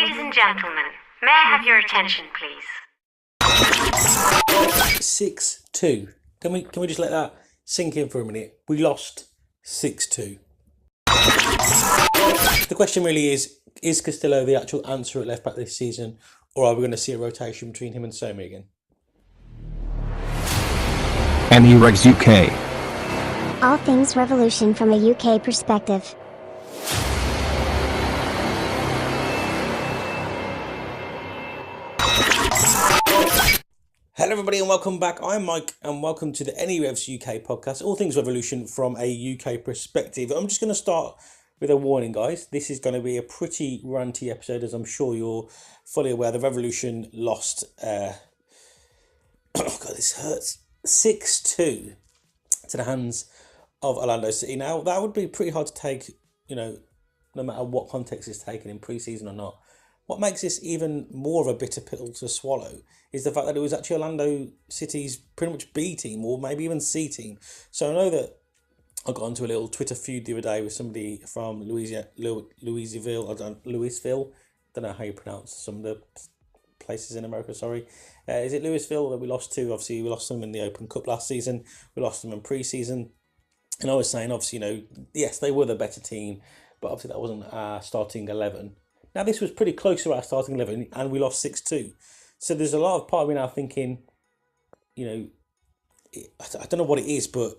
Ladies and gentlemen, may I have your attention, please? 6-2. Can we just let that sink in for a minute? We lost 6-2. The question really is Castillo the actual answer at left back this season, or are we going to see a rotation between him and Somi again? NERevsUK. All things revolution from a UK perspective. Hello everybody and welcome back. I'm Mike and welcome to the NERevsUK podcast, all things revolution from a UK perspective. I'm just going to start with a warning, guys. This is going to be a pretty ranty episode, as I'm sure you're fully aware. The Revolution lost, oh God, this hurts, 6-2 to the hands of Orlando City. Now, that would be pretty hard to take, no matter what context it's taken in pre-season or not. What makes this even more of a bitter pill to swallow is the fact that it was actually Orlando City's pretty much B team, or maybe even C team. So I know that I got onto a little Twitter feud the other day with somebody from Louisville. Don't know how you pronounce some of the places in America, sorry. Is it Louisville that we lost to? Obviously, we lost them in the Open Cup last season. We lost them in pre-season. And I was saying, obviously, yes, they were the better team, but obviously that wasn't our starting 11. Now, this was pretty close to our starting 11, and we lost 6-2. So there's a lot of part of me now thinking, I don't know what it is, but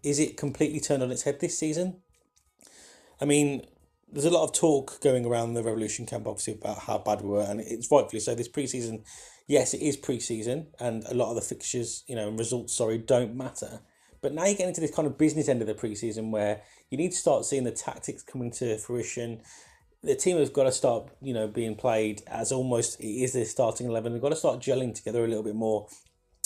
is it completely turned on its head this season? I mean, there's a lot of talk going around the Revolution camp, obviously, about how bad we were, and it's rightfully so. This pre-season, yes, it is pre-season, and a lot of the fixtures, and results, don't matter. But now you get into this kind of business end of the pre-season where you need to start seeing the tactics coming to fruition. The team has got to start, being played as almost it is their starting 11. They've got to start gelling together a little bit more.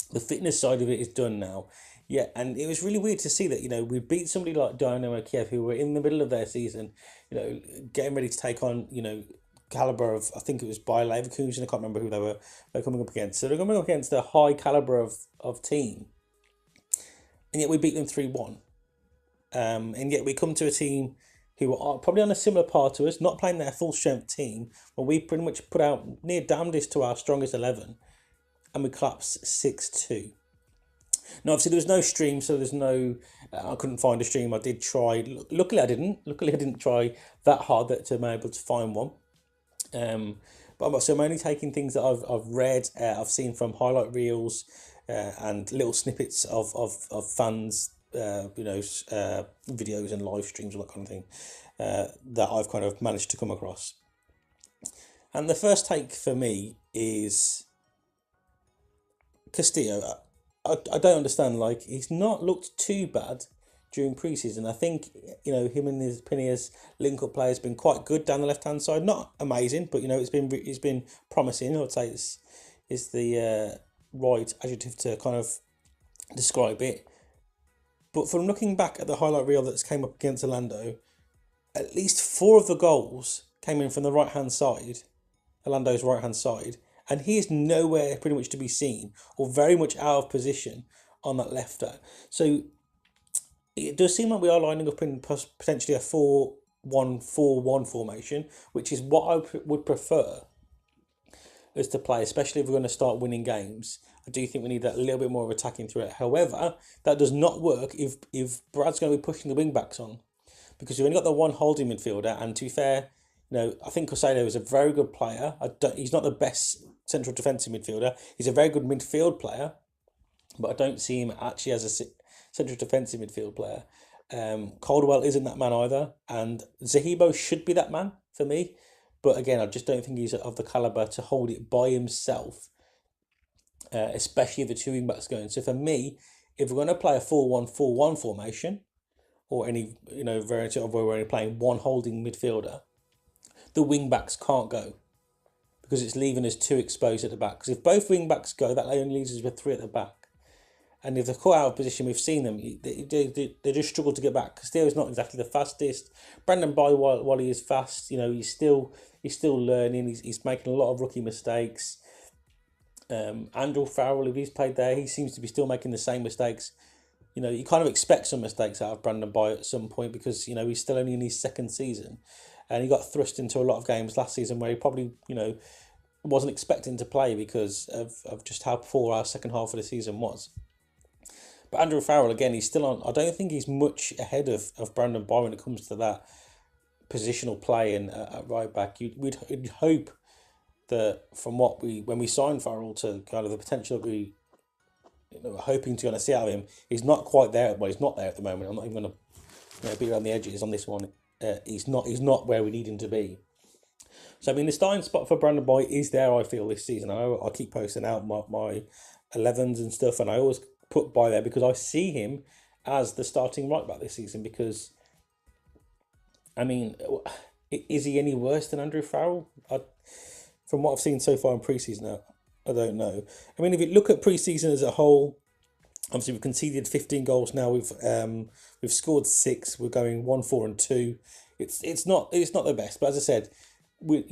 The fitness side of it is done now. Yeah, and it was really weird to see that, we beat somebody like Dynamo Kiev, who were in the middle of their season, getting ready to take on, calibre of, I think it was Bayer Leverkusen, I can't remember who they were coming up against. So they're coming up against a high calibre of team. And yet we beat them 3-1. And yet we come to a team who are probably on a similar par to us, not playing their full strength team, when we pretty much put out near damnedest to our strongest 11, and we collapsed 6-2. Now, obviously, there was no stream, so there's no. I couldn't find a stream. I did try. Luckily, I didn't try that hard to be able to find one. But I'm only taking things that I've read, I've seen from highlight reels, and little snippets of fans. Videos and live streams, all that kind of thing, that I've kind of managed to come across. And the first take for me is Castillo. I don't understand, he's not looked too bad during pre-season. I think, him and his Pinea's link-up play has been quite good down the left-hand side. Not amazing, but, it's been promising. I would say is the right adjective to kind of describe it. But from looking back at the highlight reel that's came up against Orlando, at least 4 of the goals came in from the right-hand side, Orlando's right-hand side, and he is nowhere pretty much to be seen, or very much out of position on that left-back. So it does seem like we are lining up in potentially a 4-1-4-1 formation, which is what I would prefer us to play, especially if we're going to start winning games. I do think we need that little bit more of attacking threat. However, that does not work if Brad's going to be pushing the wing backs on, because we've only got the one holding midfielder. And to be fair, I think Castillo is a very good player. He's not the best central defensive midfielder. He's a very good midfield player, but I don't see him actually as a central defensive midfield player. Caldwell isn't that man either, and Zahibo should be that man for me. But again, I just don't think he's of the calibre to hold it by himself, especially if the two wing-backs going. So for me, if we're going to play a 4-1-4-1 formation, or any variant of where we're only playing one holding midfielder, the wing-backs can't go, because it's leaving us 2 exposed at the back. Because if both wing-backs go, that only leaves us with 3 at the back. And if they're caught out of position, we've seen them, they just struggle to get back. Castillo's not exactly the fastest. Brandon Boy, while he is fast, he's still learning. He's making a lot of rookie mistakes. Andrew Farrell, if he's played there, he seems to be still making the same mistakes. You kind of expect some mistakes out of Brandon Boy at some point, because, he's still only in his second season. and he got thrust into a lot of games last season where he probably, wasn't expecting to play because of just how poor our second half of the season was. But Andrew Farrell, again, he's still on. I don't think he's much ahead of Brandon Boyd when it comes to that positional play and at right back. We'd hope that from when we signed Farrell to kind of the potential that we hoping to see out of him, he's not quite there. Well, he's not there at the moment. I'm not even going to beat around the edges on this one. He's not where we need him to be. So I mean, the starting spot for Brandon Boyd is there. I feel this season. I keep posting out my 11s and stuff, and I always put Boyd there because I see him as the starting right back this season. Because I mean, is he any worse than Andrew Farrell? From what I've seen so far in pre-season, I don't know. I mean, if you look at pre-season as a whole, obviously we've conceded 15 goals now. We've scored 6. We're going 1-4-2. It's not the best, but as I said, we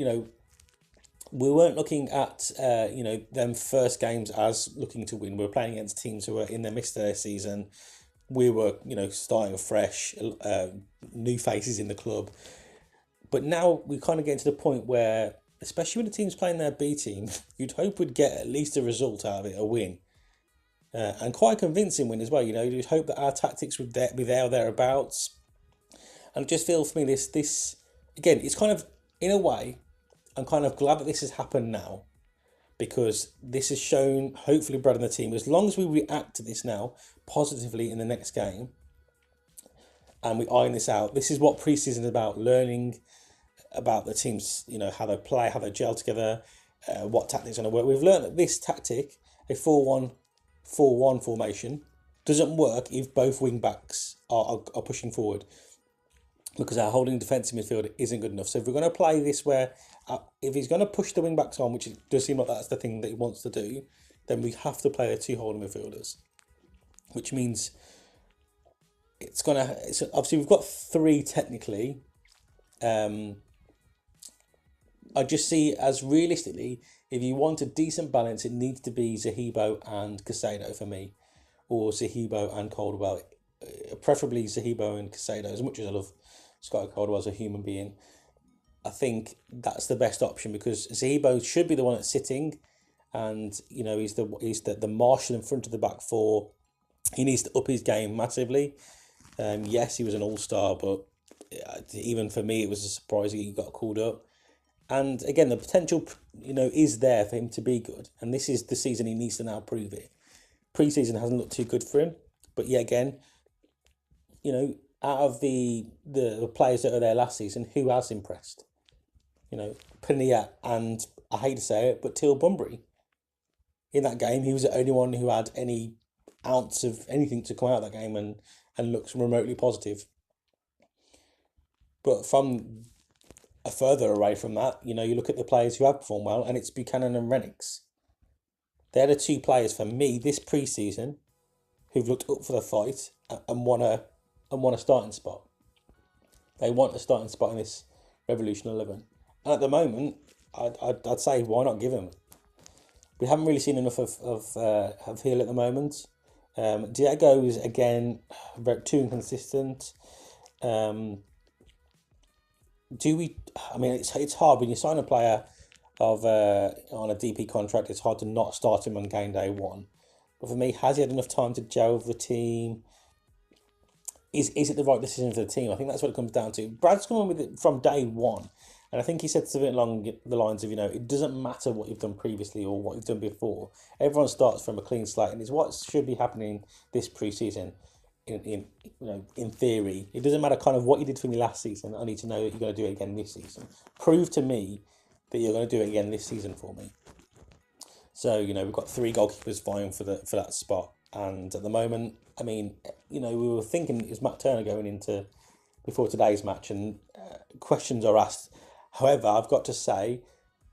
weren't looking at them first games as looking to win. We were playing against teams who were in the midst of their season. We were starting afresh, new faces in the club. But now we kind of get to the point where, especially when the team's playing their B team, you'd hope we'd get at least a result out of it, a win. And quite a convincing win as well. You'd hope that our tactics would be there or thereabouts. And I just feel for me, this again, it's kind of, in a way, I'm kind of glad that this has happened now, because this has shown, hopefully, Brad and the team, as long as we react to this now positively in the next game, and we iron this out, this is what pre-season is about, learning about the teams, how they play, how they gel together, what tactics are going to work. We've learned that this tactic, a 4-1-4-1 formation, doesn't work if both wing backs are pushing forward, because our holding defensive midfield isn't good enough. So if we're going to play this where, if he's going to push the wing backs on, which it does seem like that's the thing that he wants to do, then we have to play the 2 holding midfielders, which means obviously we've got 3 technically. I just see as realistically, if you want a decent balance, it needs to be Zahibo and Casado for me, or Zahibo and Caldwell, preferably Zahibo and Casado. As much as I love Scott Caldwell as a human being, I think that's the best option, because Zahibo should be the one that's sitting, and he's the marshal in front of the back 4. He needs to up his game massively. Yes, he was an all-star, but even for me, it was a surprise he got called up. And again, the potential, is there for him to be good. And this is the season he needs to now prove it. Pre-season hasn't looked too good for him. But yet again, out of the players that are there last season, who has impressed? Pania and, I hate to say it, but Teal Bunbury. In that game, he was the only one who had any ounce of anything to come out of that game and looks remotely positive. But from a further away from that, you look at the players who have performed well, and it's Buchanan and Rennicks. They're the 2 players for me this pre-season who've looked up for the fight and want a starting spot. They want a starting spot in this Revolution 11. And at the moment, I'd say, why not give him? We haven't really seen enough of Hill at the moment. Diego is, again, too inconsistent. It's hard when you sign a player on a DP contract. It's hard to not start him on game day 1. But for me, has he had enough time to gel with the team? Is it the right decision for the team? I think that's what it comes down to. Brad's come on with it from day 1, and I think he said something along the lines of, it doesn't matter what you've done previously or what you've done before. Everyone starts from a clean slate, and it's what should be happening this pre-season. In theory, it doesn't matter kind of what you did for me last season. I need to know that you're going to do it again this season. Prove to me that you're going to do it again this season for me. So we've got 3 goalkeepers vying for that spot, and at the moment, we were thinking it was Matt Turner going into before today's match, and questions are asked. However, I've got to say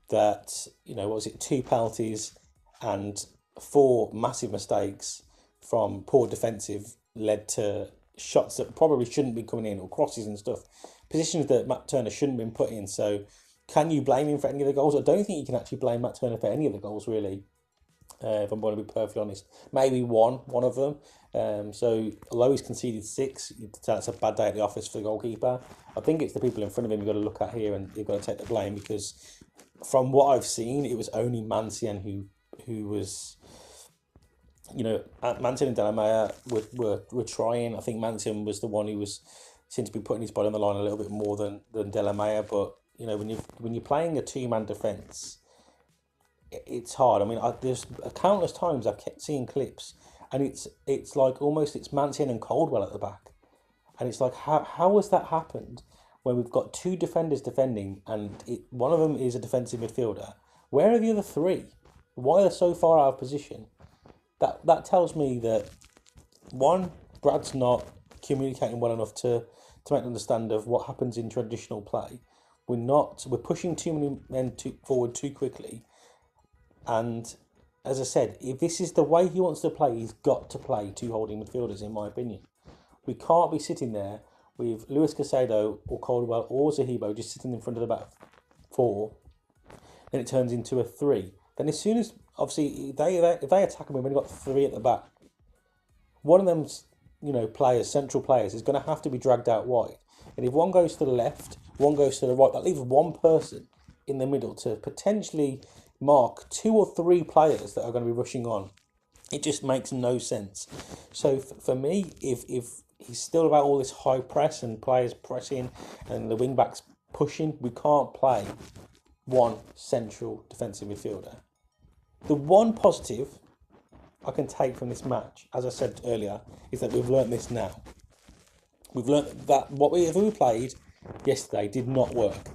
that 2 penalties and 4 massive mistakes from poor defensive led to shots that probably shouldn't be coming in, or crosses and stuff, positions that Matt Turner shouldn't have been put in. So can you blame him for any of the goals? I don't think you can actually blame Matt Turner for any of the goals, really. if I'm going to be perfectly honest. Maybe one of them. So although he's conceded 6, that's a bad day at the office for the goalkeeper. I think it's the people in front of him you've got to look at here, and you've got to take the blame, because from what I've seen, it was only Mancian who was, Mancian and Delamea were trying. I think Mancian was the one who seemed to be putting his body on the line a little bit more than Delamea. But when you're playing a 2-man defence, it's hard. I mean, there's countless times I've kept seeing clips, and it's like almost it's Mancian and Caldwell at the back, and it's like how has that happened when we've got 2 defenders defending, and one of them is a defensive midfielder? Where are the other 3? Why are they so far out of position? That tells me that, one, Brad's not communicating well enough to make them understand of what happens in traditional play. We're pushing too many men forward too quickly. And as I said, if this is the way he wants to play, he's got to play 2 holding midfielders, in my opinion. We can't be sitting there with Luis Caicedo or Caldwell or Zahibo just sitting in front of the back 4. Then it turns into a 3. Then as soon as, obviously, if they attack him when we've got 3 at the back, one of them's, players, central players, is going to have to be dragged out wide. And if one goes to the left, one goes to the right, that leaves one person in the middle to potentially mark 2 or 3 players that are going to be rushing on. It just makes no sense. So for me, if he's still about all this high press and players pressing and the wing backs pushing, we can't play one central defensive midfielder. The one positive I can take from this match, as I said earlier, is that we've learnt this now. We've learnt that whatever we played yesterday did not work.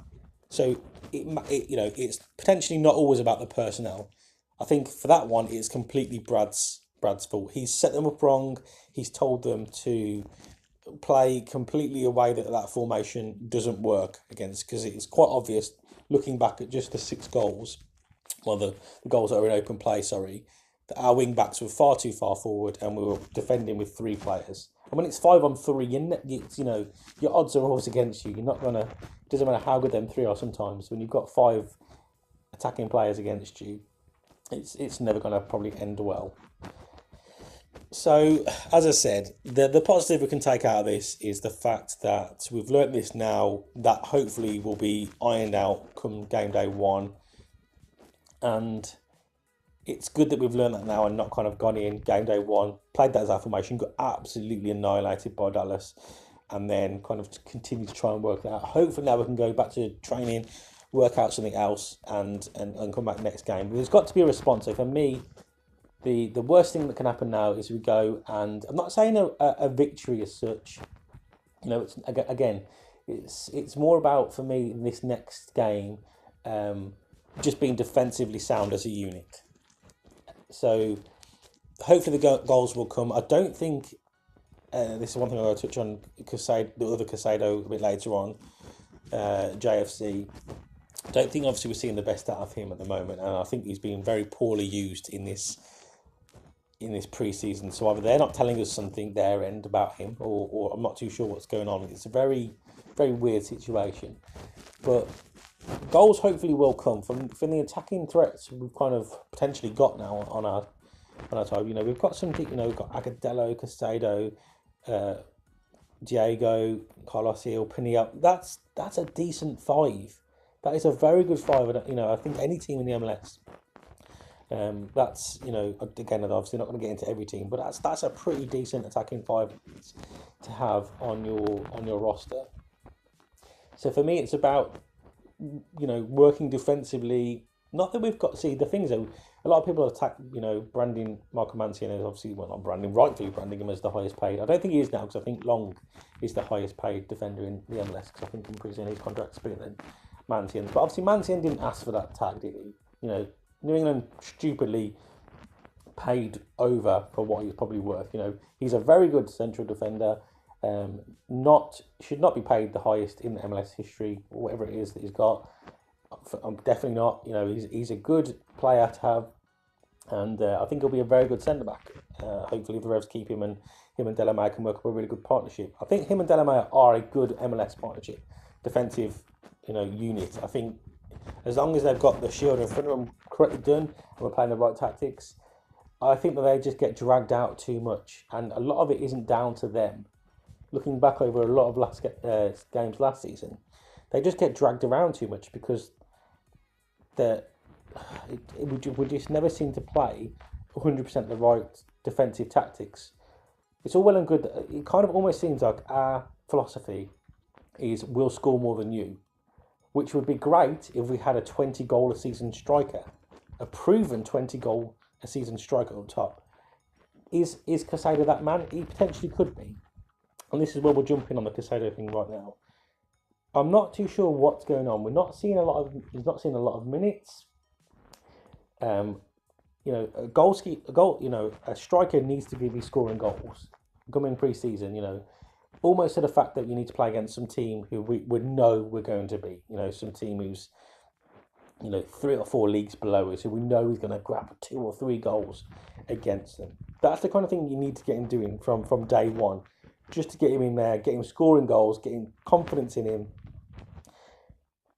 So it's potentially not always about the personnel. I think for that one, it's completely Brad's fault. He's set them up wrong. He's told them to play completely a way that formation doesn't work against, because it's quite obvious looking back at just the 6 goals, the goals that are in open play, that our wing backs were far too far forward and we were defending with 3 players. And when it's 5-on-3, your odds are always against you. You're not gonna. Doesn't matter how good them 3 are. Sometimes when you've got 5 attacking players against you, it's never gonna probably end well. So, as I said, the positive we can take out of this is the fact that we've learnt this now, that hopefully will be ironed out come game day 1. And it's good that we've learned that now and not kind of gone in game day 1, played that as our formation, got absolutely annihilated by Dallas, and then kind of continue to try and work that out. Hopefully now we can go back to training, work out something else, and come back next game. But there's got to be a response. So for me, the worst thing that can happen now is we go, and I'm not saying a victory as such. It's more about, for me, in this next game, just being defensively sound as a unit. So hopefully the goals will come. I don't think, this is one thing I'm going to touch on, the other Caicedo a bit later on, JFC. I don't think obviously we're seeing the best out of him at the moment, and I think he's being very poorly used in this pre-season. So either they're not telling us something their end about him, or I'm not too sure what's going on. It's a very, very weird situation. But goals hopefully will come from the attacking threats we've kind of potentially got now on our side. We've got something. We've got Agudelo, Caicedo, Diego, Carlos Hill, Pinilla. That's a decent 5. That is a very good 5. I think any team in the MLS. That's again, obviously not going to get into every team, but that's a pretty decent attacking 5 to have on your roster. So for me, it's about working defensively. Not that we've got. See, the things though, a lot of people attack. Branding Marco Mancian is obviously not branding, rightfully branding him as the highest paid. I don't think he is now, because I think Long is the highest paid defender in the MLS, because I think in prison his contract's bigger than Mancian's. But obviously Mancian didn't ask for that tag, did he? New England stupidly paid over for what he's probably worth. He's a very good central defender. Should not be paid the highest in MLS history, or whatever it is that he's got. I'm definitely not. He's a good player to have, and I think he'll be a very good centre back. Hopefully, the Revs keep him, and Delamea can work up a really good partnership. I think him and Delamea are a good MLS partnership, defensive, unit. I think as long as they've got the shield in front of them correctly done, and we're playing the right tactics, I think that they just get dragged out too much, and a lot of it isn't down to them. Looking back over a lot of games last season, they just get dragged around too much because we just never seem to play 100% the right defensive tactics. It's all well and good. It kind of almost seems like our philosophy is we'll score more than you, which would be great if we had a 20 goal a season striker, a proven 20 goal a season striker on top. Is Casado that man? He potentially could be. And this is where we're jumping on the Casado thing right now. I'm not too sure what's going on. He's not seeing a lot of minutes. A striker needs to be scoring goals. Coming pre-season, almost to the fact that you need to play against some team who we know we're going to be, some team who's, 3 or 4 leagues below us, who we know is going to grab 2 or 3 goals against them. That's the kind of thing you need to get him doing from day one, just to get him in there, get him scoring goals, getting confidence in him.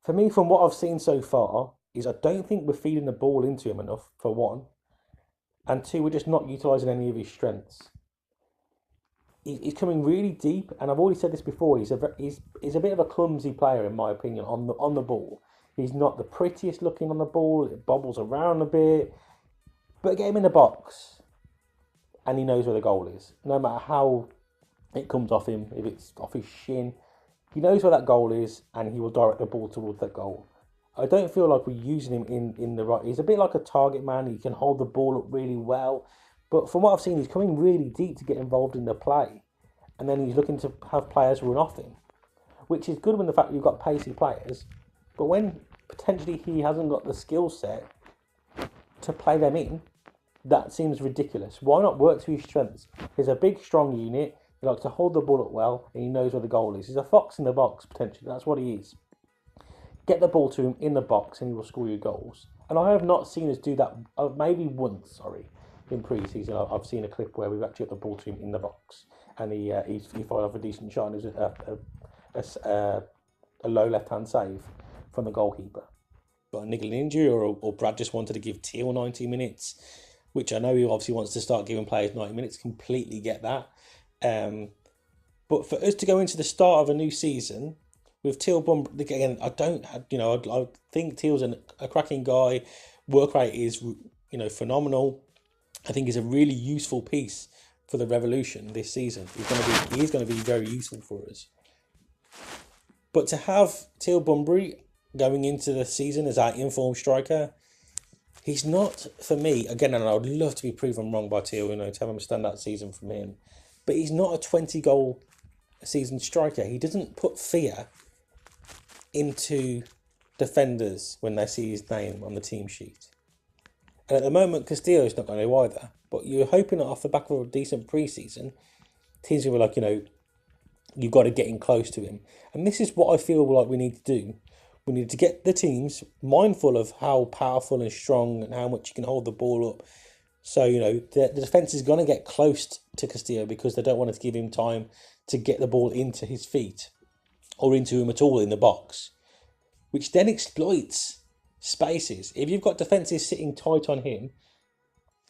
For me, from what I've seen so far, is I don't think we're feeding the ball into him enough, for one. And 2, we're just not utilising any of his strengths. He's coming really deep, and I've already said this before, he's a bit of a clumsy player, in my opinion, on the ball. He's not the prettiest looking on the ball, it bobbles around a bit. But get him in the box, and he knows where the goal is. No matter how it comes off him, if it's off his shin, he knows where that goal is, and he will direct the ball towards that goal. I don't feel like we're using him in the right... He's a bit like a target man. He can hold the ball up really well. But from what I've seen, he's coming really deep to get involved in the play. And then he's looking to have players run off him, which is good when the fact you've got pacey players. But when potentially he hasn't got the skill set to play them in, that seems ridiculous. Why not work to his strengths? He's a big, strong unit. He likes to hold the ball up well, and he knows where the goal is. He's a fox in the box, potentially. That's what he is. Get the ball to him in the box, and he will score you goals. And I have not seen us do that, maybe once, in pre-season. I've seen a clip where we've actually got the ball to him in the box, and he fired off a decent shot, and it was a low left-hand save from the goalkeeper. Got a niggling injury, or Brad just wanted to give Teal 90 minutes, which I know he obviously wants to start giving players 90 minutes. Completely get that. But for us to go into the start of a new season with Teal again, I think Teal's a cracking guy. Work rate is phenomenal. I think he's a really useful piece for the Revolution this season. He's going to be very useful for us. But to have Teal Bunbury going into the season as our informed striker, he's not, for me, again, and I would love to be proven wrong by Teal, to have him a standout season from him, but he's not a 20-goal season striker. He doesn't put fear into defenders when they see his name on the team sheet. And at the moment, Castillo's not going to either. But you're hoping that off the back of a decent pre-season, teams will be like, you've got to get in close to him. And this is what I feel like we need to do. We need to get the teams mindful of how powerful and strong and how much you can hold the ball up. So, the defence is going to get close to Castillo because they don't want to give him time to get the ball into his feet or into him at all in the box, which then exploits spaces. If you've got defences sitting tight on him,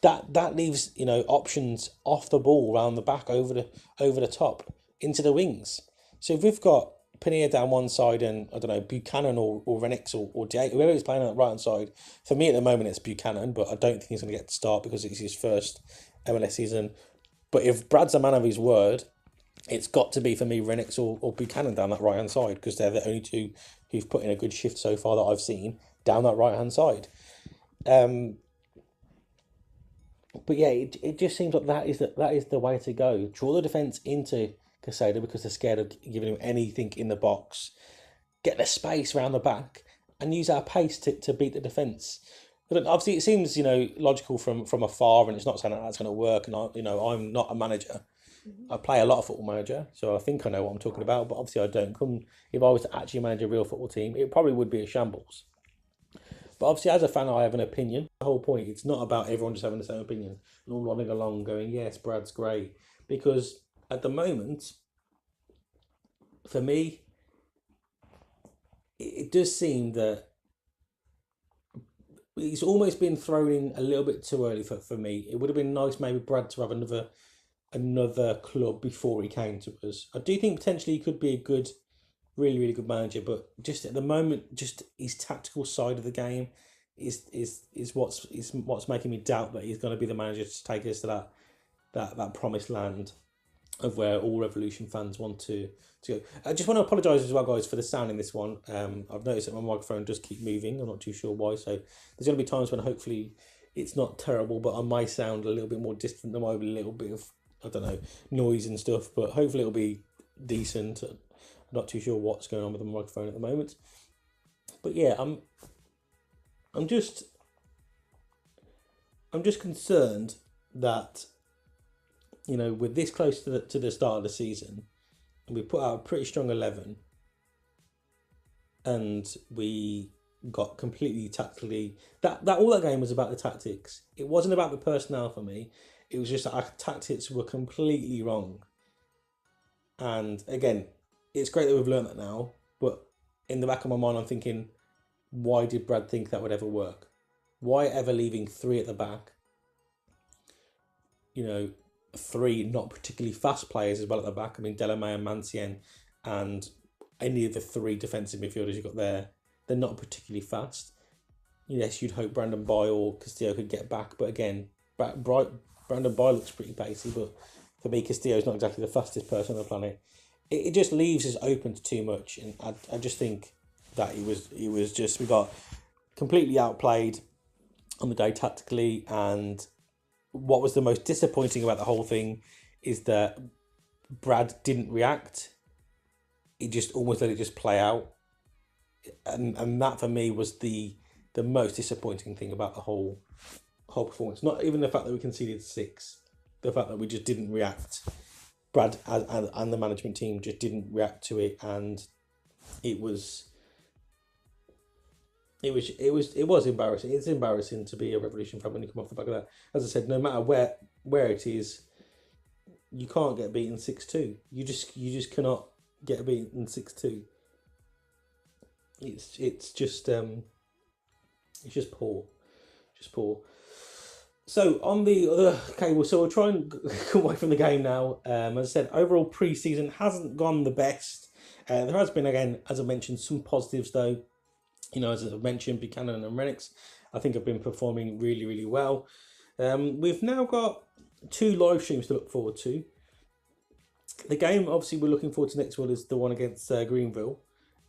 that leaves options off the ball, around the back, over the top, into the wings. So if we've got Pinilla down one side and Buchanan or Renix or Jay, whoever is playing on the right hand side, for me at the moment it's Buchanan, but I don't think he's going to get to start because it's his first MLS season. But if Brad's a man of his word, it's got to be for me Renix or Buchanan down that right hand side, because they're the only two who've put in a good shift so far that I've seen down that right hand side. But yeah, it just seems like that is the way to go. Draw the defence into Casado because they're scared of giving him anything in the box. Get the space around the back and use our pace to beat the defence. But obviously, it seems logical from afar, and it's not saying that's going to work. And I'm not a manager. I play a lot of Football Manager, so I think I know what I'm talking about. But obviously, I don't. If I was to actually manage a real football team, it probably would be a shambles. But obviously, as a fan, I have an opinion. The whole point, it's not about everyone just having the same opinion and all running along going, yes, Brad's great. Because at the moment, for me, it does seem that he's almost been thrown in a little bit too early for me. It would have been nice maybe Brad to have another club before he came to us. I do think potentially he could be a good, really good manager, but just at the moment, just his tactical side of the game is what's making me doubt that he's going to be the manager to take us to that promised land of where all Revolution fans want to go. I just want to apologise as well, guys, for the sound in this one. I've noticed that my microphone does keep moving. I'm not too sure why. So there's going to be times when hopefully it's not terrible, but I may sound a little bit more distant. There might be a little bit of, I don't know, noise and stuff, but hopefully it'll be decent. I'm not too sure what's going on with the microphone at the moment. But yeah, I'm just concerned that, you know, we're this close to the start of the season, and we put out a pretty strong 11, and we got completely tactically that all that game was about the tactics. It wasn't about the personnel for me. It was just that our tactics were completely wrong. And again, it's great that we've learned that now, but in the back of my mind, I'm thinking, why did Brad think that would ever work? Why ever leaving 3 at the back? You know, 3 not particularly fast players as well at the back. I mean, Delamay and Mancien, and any of the 3 defensive midfielders you've got there, they're not particularly fast. Yes, you'd hope Brandon Boy or Castillo could get back, but again, Brandon Boy looks pretty pacey, but for me, Castillo's not exactly the fastest person on the planet. It just leaves us open to too much, and I just think that we got completely outplayed on the day tactically. And what was the most disappointing about the whole thing is that Brad didn't react. He just almost let it just play out, and that for me was the most disappointing thing about the whole performance. Not even the fact that we conceded 6, the fact that we just didn't react. Brad and the management team just didn't react to it, and it was embarrassing. It's embarrassing to be a Revolution fan when you come off the back of that. As I said, no matter where it is, you can't get beaten 6-2. You just cannot get beaten 6-2. It's just poor, just poor. So on the other, so we'll try and come away from the game now. As I said, overall pre-season hasn't gone the best. There has been, again, as I mentioned, some positives though. You know, as I've mentioned, Buchanan and Renix, I think have been performing really, really well. We've now got 2 live streams to look forward to. The game, obviously, we're looking forward to next one is the one against Greenville.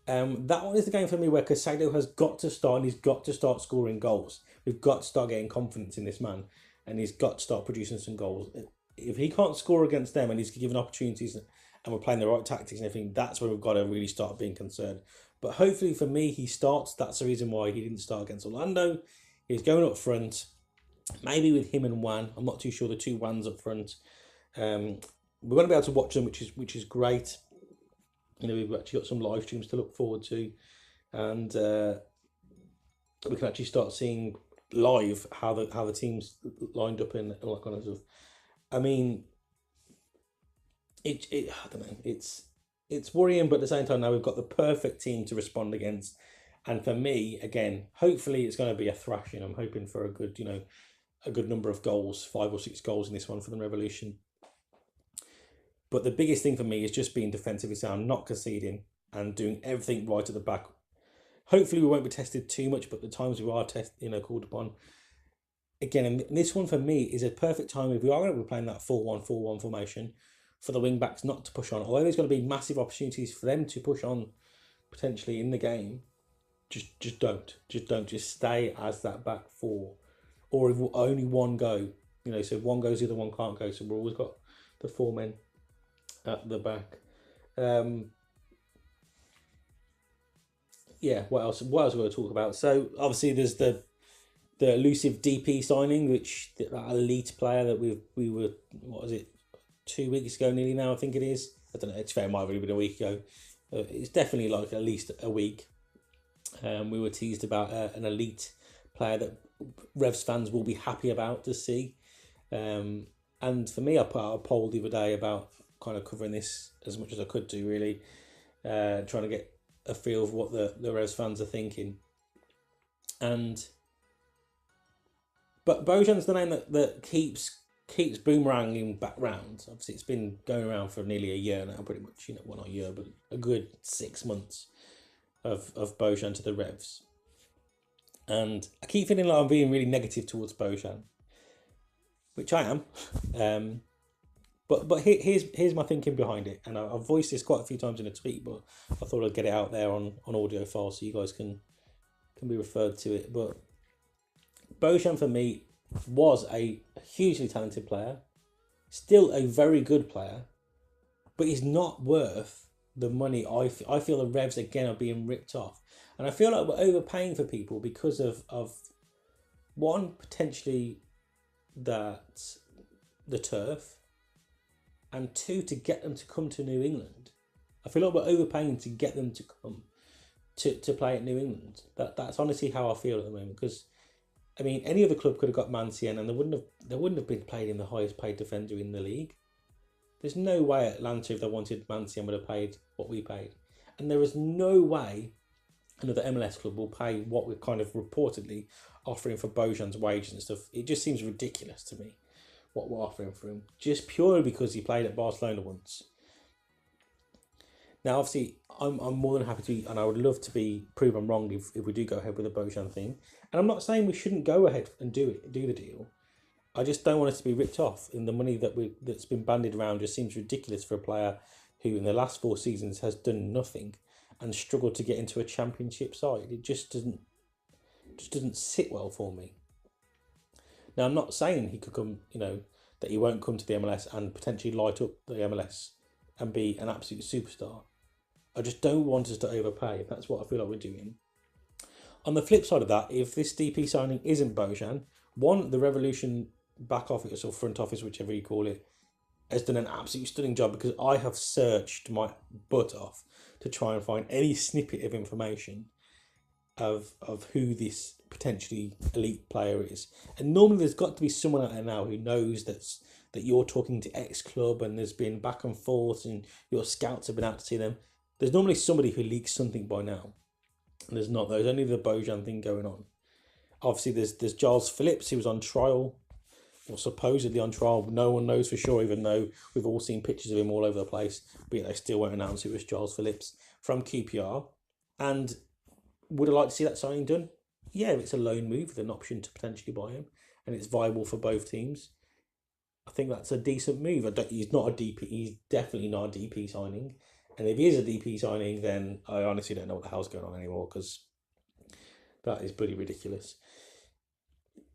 That one is the game for me where Casado has got to start, and he's got to start scoring goals. We've got to start getting confidence in this man, and he's got to start producing some goals. If he can't score against them and he's given opportunities and we're playing the right tactics and everything, that's where we've got to really start being concerned. But hopefully for me, he starts. That's the reason why he didn't start against Orlando. He's going up front, maybe with him and Wan. I'm not too sure, the 2 Wans up front. We're going to be able to watch them, which is great. You know, we've actually got some live streams to look forward to, and we can actually start seeing live how the teams lined up and all that kind of stuff. I mean, I don't know. It's worrying, but at the same time, now we've got the perfect team to respond against. And for me, again, hopefully it's going to be a thrashing. I'm hoping for a good number of goals, 5 or 6 goals in this one for the Revolution. But the biggest thing for me is just being defensively sound, not conceding, and doing everything right at the back. Hopefully we won't be tested too much, but the times we are called upon. Again, and this one for me is a perfect time if we are going to be playing that 4-1-4-1 formation for the wing backs not to push on. Although there's going to be massive opportunities for them to push on potentially in the game, just don't. Just stay as that back 4. Or if only one go, you know, so if one goes, the other one can't go. So we've always got the 4 men at the back. Yeah, what else we're going to talk about? So obviously there's the elusive DP signing, which that elite player that we were, what was it, 2 weeks ago nearly now, I think it is. I don't know, it's fair, it might have only been a week ago. It's definitely like at least a week. We were teased about an elite player that Revs fans will be happy about to see. And for me, I put out a poll the other day about kind of covering this as much as I could do, really. Trying to get a feel of what the Revs fans are thinking. And But Bojan's the name that keeps boomeranging back round. Obviously, it's been going around for nearly a year now, pretty much. Well, not a year, but a good 6 months of Bojan to the Revs. And I keep feeling like I'm being really negative towards Bojan, which I am. But here's my thinking behind it, and I've voiced this quite a few times in a tweet, but I thought I'd get it out there on audio file so you guys can be referred to it. But Bojan for me was a hugely talented player, still a very good player, but he's not worth the money. I feel the Revs again are being ripped off, and I feel like we're overpaying for people because of one, potentially that the turf, and two, to get them to come to New England. I feel like we're overpaying to get them to come to play at New England. That's honestly how I feel at the moment, because I mean, any other club could have got Mancienne and they wouldn't have been played in the highest paid defender in the league. There's no way Atlanta, if they wanted Mancienne, would have paid what we paid. And there is no way another MLS club will pay what we're kind of reportedly offering for Bojan's wages and stuff. It just seems ridiculous to me what we're offering for him, just purely because he played at Barcelona once. Now, obviously, I'm more than happy to, and I would love to be proven wrong if we do go ahead with the Bojan thing. And I'm not saying we shouldn't go ahead and do the deal. I just don't want us to be ripped off. And the money that's been bandied around just seems ridiculous for a player who, in the last 4 seasons, has done nothing and struggled to get into a championship side. It just doesn't sit well for me. Now, I'm not saying he could come, that he won't come to the MLS and potentially light up the MLS and be an absolute superstar. I just don't want us to overpay, if that's what I feel like we're doing. On the flip side of that, if this DP signing isn't Bojan, one, the Revolution back office or front office, whichever you call it, has done an absolutely stunning job, because I have searched my butt off to try and find any snippet of information of who this potentially elite player is. And normally there's got to be someone out there now who knows that you're talking to X club and there's been back and forth and your scouts have been out to see them. There's normally somebody who leaks something by now. And there's not. There's only the Bojan thing going on. Obviously there's Giles Phillips, who was on trial, or supposedly on trial. No one knows for sure, even though we've all seen pictures of him all over the place. But they still won't announce it was Giles Phillips from QPR. And would I like to see that signing done? Yeah, it's a loan move with an option to potentially buy him, and it's viable for both teams. I think that's a decent move. He's not a DP. He's definitely not a DP signing. And if he is a DP signing, then I honestly don't know what the hell's going on anymore, because that is pretty ridiculous.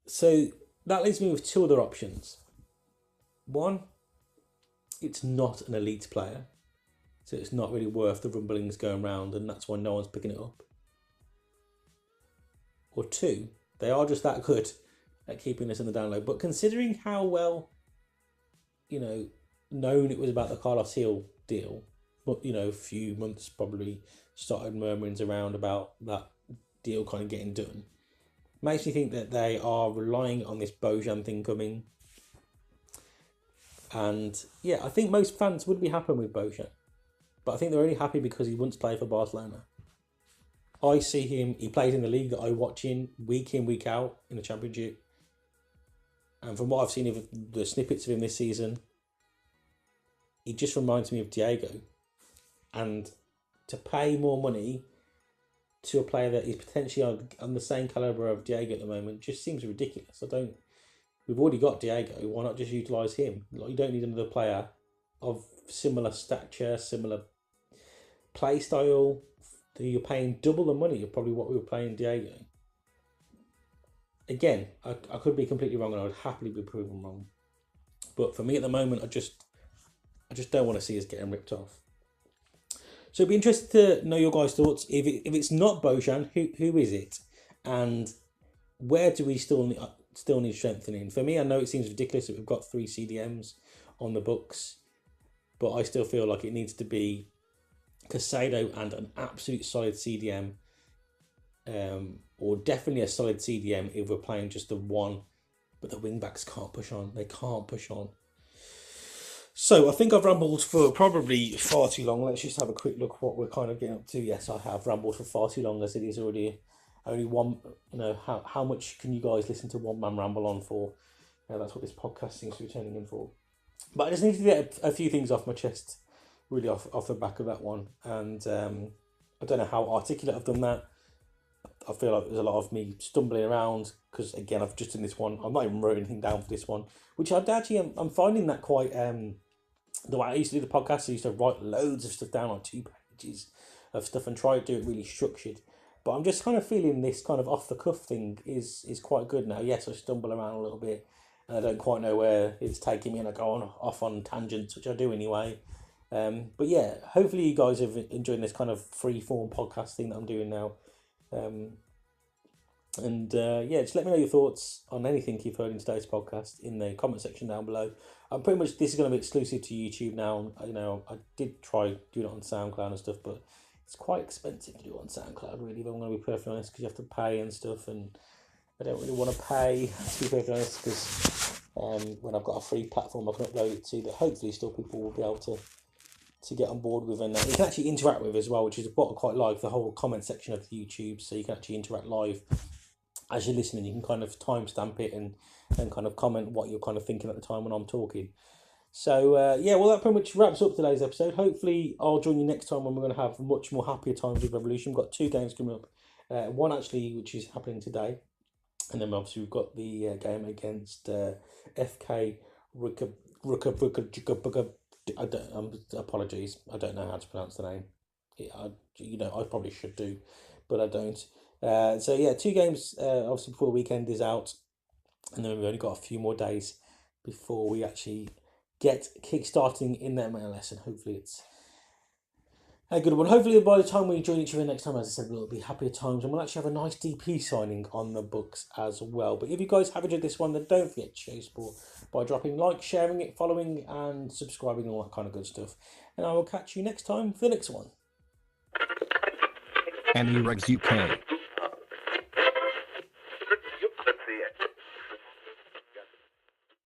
So that leaves me with 2 other options. One, it's not an elite player, so it's not really worth the rumblings going around, and that's why no one's picking it up. Or 2, they are just that good at keeping us in the down low. But considering how well, known it was about the Carlos Hill deal, but, a few months probably started murmurings around about that deal kind of getting done, makes me think that they are relying on this Bojan thing coming. And yeah, I think most fans would be happy with Bojan, but I think they're only happy because he once played for Barcelona. I see him, he plays in the league that I watch in, week out in the Championship. And from what I've seen of the snippets of him this season, he just reminds me of Diego. And to pay more money to a player that is potentially on the same calibre of Diego at the moment just seems ridiculous. We've already got Diego, why not just utilise him? You don't need another player of similar stature, similar play style. You're paying double the money of probably what we were paying Diego. Again, I could be completely wrong, and I would happily be proven wrong. But for me at the moment, I just don't want to see us getting ripped off. So it'd be interested to know your guys' thoughts. If it's not Bojan, who is it? And where do we still need strengthening? For me, I know it seems ridiculous that we've got 3 CDMs on the books, but I still feel like it needs to be Casado and an absolute solid CDM, or definitely a solid CDM if we're playing just the one, but the wing-backs can't push on. They can't push on. So I think I've rambled for probably far too long. Let's just have a quick look what we're kind of getting up to. Yes, I have rambled for far too long, as it is already only one, how much can you guys listen to one man ramble on for? That's what this podcast seems to be turning in for. But I just need to get a few things off my chest, really off the back of that one. And I don't know how articulate I've done that. I feel like there's a lot of me stumbling around because, again, I've just done this one. I'm not even wrote anything down for this one, which I'm finding that quite... the way I used to do the podcast, I used to write loads of stuff down, like 2 pages of stuff, and try to do it really structured. But I'm just kind of feeling this kind of off-the-cuff thing is quite good now. Yes, I stumble around a little bit, and I don't quite know where it's taking me, and I go off on tangents, which I do anyway. But yeah, hopefully you guys have enjoyed this kind of free-form podcast thing that I'm doing now. Just let me know your thoughts on anything you've heard in today's podcast in the comment section down below. I'm pretty much, this is going to be exclusive to YouTube now. I did try doing it on SoundCloud and stuff, but it's quite expensive to do it on SoundCloud, really, if I'm going to be perfectly honest, because you have to pay and stuff, and I don't really want to pay, to be perfectly honest, because when I've got a free platform I can upload it to that hopefully still people will be able to get on board with, and you can actually interact with as well, which is what I quite like, the whole comment section of YouTube, so you can actually interact live as you're listening. You can kind of timestamp it and kind of comment what you're kind of thinking at the time when I'm talking. So that pretty much wraps up today's episode. Hopefully I'll join you next time when we're going to have much more happier times with Revolution. We've got 2 games coming up, one actually which is happening today, and then obviously we've got the game against FK apologies, I don't know how to pronounce the name. I probably should do, but I don't. 2 games obviously before the weekend is out, and then we've only got a few more days before we actually get kick-starting in the MLS, and hopefully it's a good one. Hopefully by the time we join each other next time, as I said, it'll be happier times, and we'll actually have a nice DP signing on the books as well. But if you guys have enjoyed this one, then don't forget to show your support by dropping like, sharing it, following and subscribing, all that kind of good stuff. And I will catch you next time for the next one. NERevsUK.